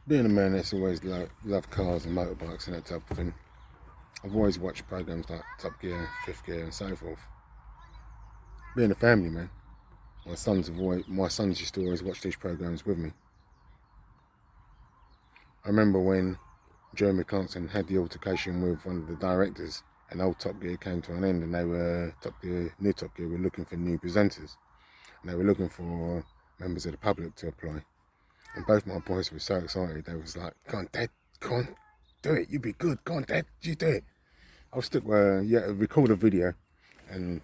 Being a man that's always loved cars and motorbikes and that type of thing, I've always watched programs like Top Gear, Fifth Gear, and so forth. Being a family man, my sons used to always watch these programs with me. I remember when Jeremy Clarkson had the altercation with one of the directors, and old Top Gear came to an end, and New Top Gear were looking for new presenters, and they were looking for members of the public to apply. And both my boys were so excited. They was like, "Come on, Dad, come on, do it. You be good. Come on, Dad, you do it." I'll record a video and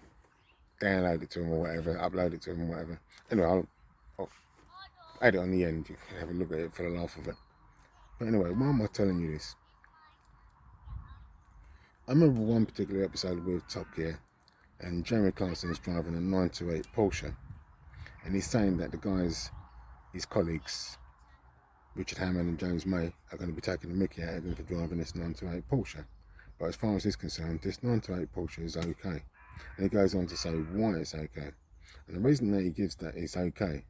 download it to them or whatever, upload it to them or whatever. Anyway, I'll add it on the end. You can have a look at it for the laugh of it. But anyway, why am I telling you this? I remember one particular episode with Top Gear, and Jeremy Clarkson's driving a 928 Porsche, and he's saying that the guys, his colleagues, Richard Hammond and James May, are going to be taking the mickey out of him for driving this 928 Porsche. But as far as he's concerned, this 928 Porsche is okay. And he goes on to say why it's okay. And the reason that he gives that it's okay,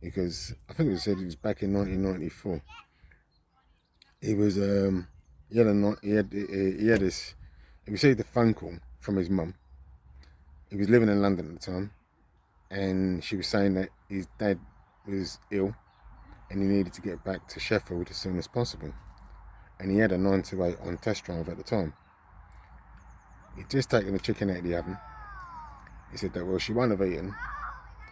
because I think it was back in 1994. He received a phone call from his mum. He was living in London at the time, and she was saying that his dad was ill and he needed to get back to Sheffield as soon as possible. And he had a 928 on test drive at the time. He'd just taken the chicken out of the oven. He said that, well, she won't have eaten,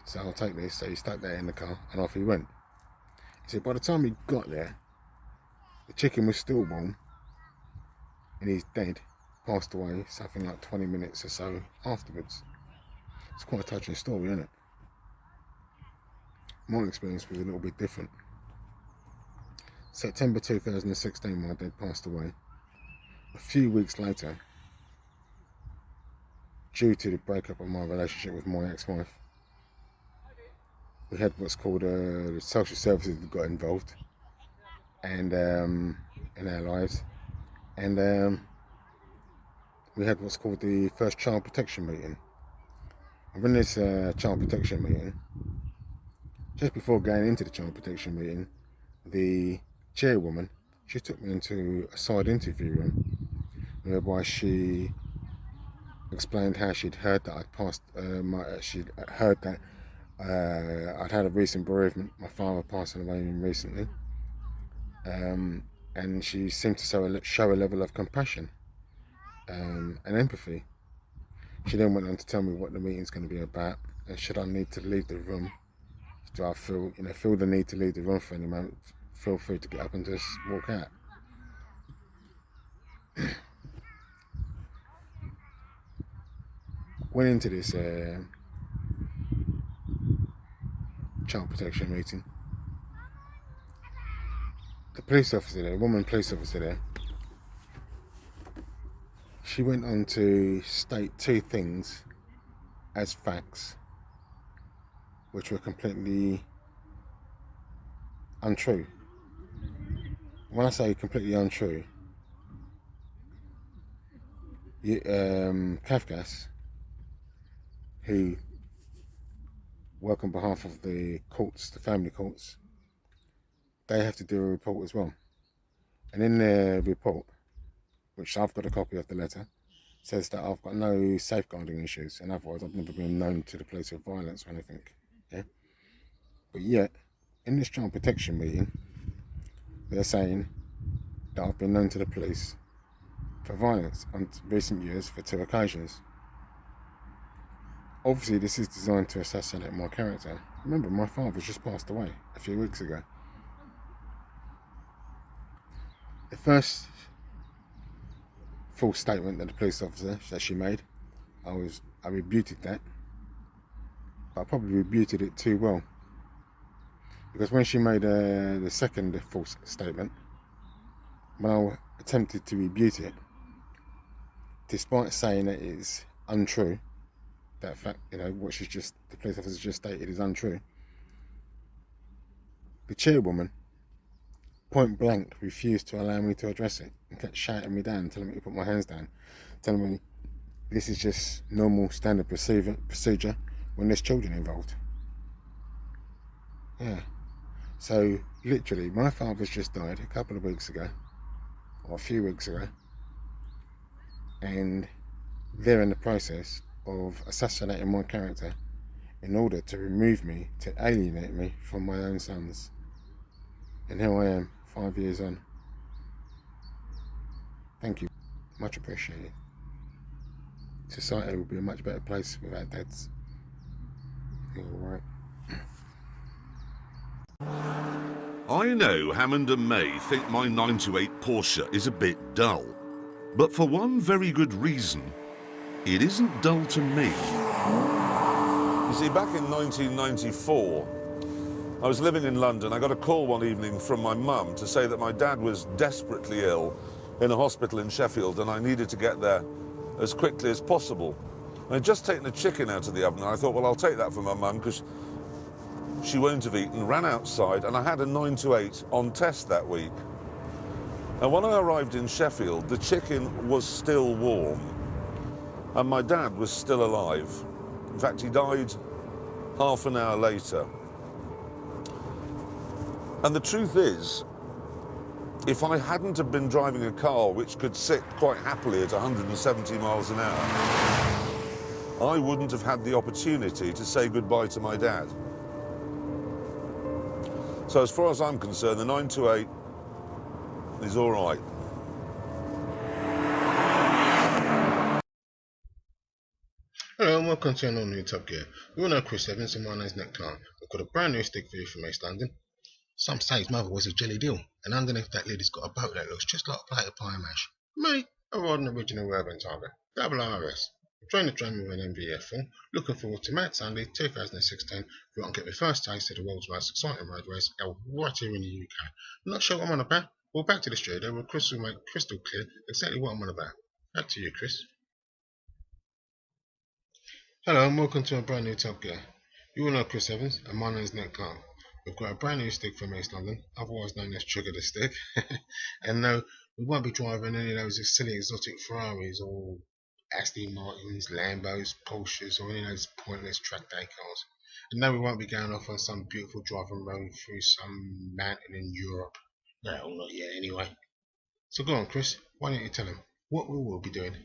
so I'll take this. So he stuck that in the car and off he went. He said by the time he got there, the chicken was still warm and his dad passed away something like 20 minutes or so afterwards. It's quite a touching story, isn't it? My experience was a little bit different. September 2016, my dad passed away. A few weeks later, due to the breakup of my relationship with my ex-wife, we had what's called the social services that got involved and in our lives, and we had what's called the first child protection meeting. And in this child protection meeting, just before going into the child protection meeting, the chairwoman, she took me into a side interview room whereby she explained how she'd heard that I'd had a recent bereavement, my father passing away recently, and she seemed to show a level of compassion and empathy. She then went on to tell me what the meeting's going to be about, and should I need to leave the room, do I feel the need to leave the room for any moment, feel free to get up and just walk out. Went into this child protection meeting. The police officer there, woman police officer there, she went on to state two things as facts which were completely untrue. When I say completely untrue, Kafkas, who work on behalf of the courts, the family courts, they have to do a report as well. And in their report, which I've got a copy of the letter, says that I've got no safeguarding issues. In other words, I've never been known to the place of violence or anything. Yeah? But yet, in this child protection meeting, they're saying that I've been known to the police for violence on recent years for 2 occasions. Obviously, this is designed to assassinate my character. Remember, my father just passed away a few weeks ago. The first false statement that the police officer that she made, I rebutted that, but I probably rebutted it too well, because when she made the second false statement, when I attempted to rebut it, despite saying that it is untrue, that fact, what the police officer just stated is untrue, the chairwoman point blank refused to allow me to address it and kept shouting me down, telling me to put my hands down, telling me this is just normal standard procedure when there's children involved. Yeah. So literally, my father's just died a couple of weeks ago, or a few weeks ago, and they're in the process of assassinating my character in order to remove me, to alienate me from my own sons. And here I am, 5 years on. Thank you, much appreciated. Society will be a much better place without dads. You're all right. I know Hammond and May think my 928 Porsche is a bit dull, but for one very good reason, it isn't dull to me. You see, back in 1994, I was living in London. I got a call one evening from my mum to say that my dad was desperately ill in a hospital in Sheffield and I needed to get there as quickly as possible. I'd just taken a chicken out of the oven and I thought, well, I'll take that for my mum because she won't have eaten, ran outside, and I had a 928 on test that week. And when I arrived in Sheffield, the chicken was still warm, and my dad was still alive. In fact, he died half an hour later. And the truth is, if I hadn't have been driving a car which could sit quite happily at 170 miles an hour, I wouldn't have had the opportunity to say goodbye to my dad. So as far as I'm concerned, the 928 is all right. Hello and welcome to another new Top Gear. You all know Chris Evans and my name's Nick Clark. I've got a brand new stick for you from East London. Some say his mother was a jelly deal, and underneath that lid he's got a boat that looks just like a plate of pie mash. Me, I ride an original urban Tiger, double RS. I joined the train with an MVF4, looking forward to Mad Sunday 2016, where I can get my first taste of the world's most exciting road race held right here in the UK. I'm not sure what I'm on about. Well, back to the studio where Chris will make crystal clear exactly what I'm on about. Back to you, Chris. Hello and welcome to a brand new Top Gear. You all know Chris Evans and my name is Nick Clark. We've got a brand new stick from East London, otherwise known as Trigger the Stick. And no, we won't be driving any of those silly exotic Ferraris or Aston Martins, Lambos, Porsches or any of those pointless track day cars. And no, we won't be going off on some beautiful driving road through some mountain in Europe. No, not yet anyway. So go on Chris, why don't you tell them what we will be doing?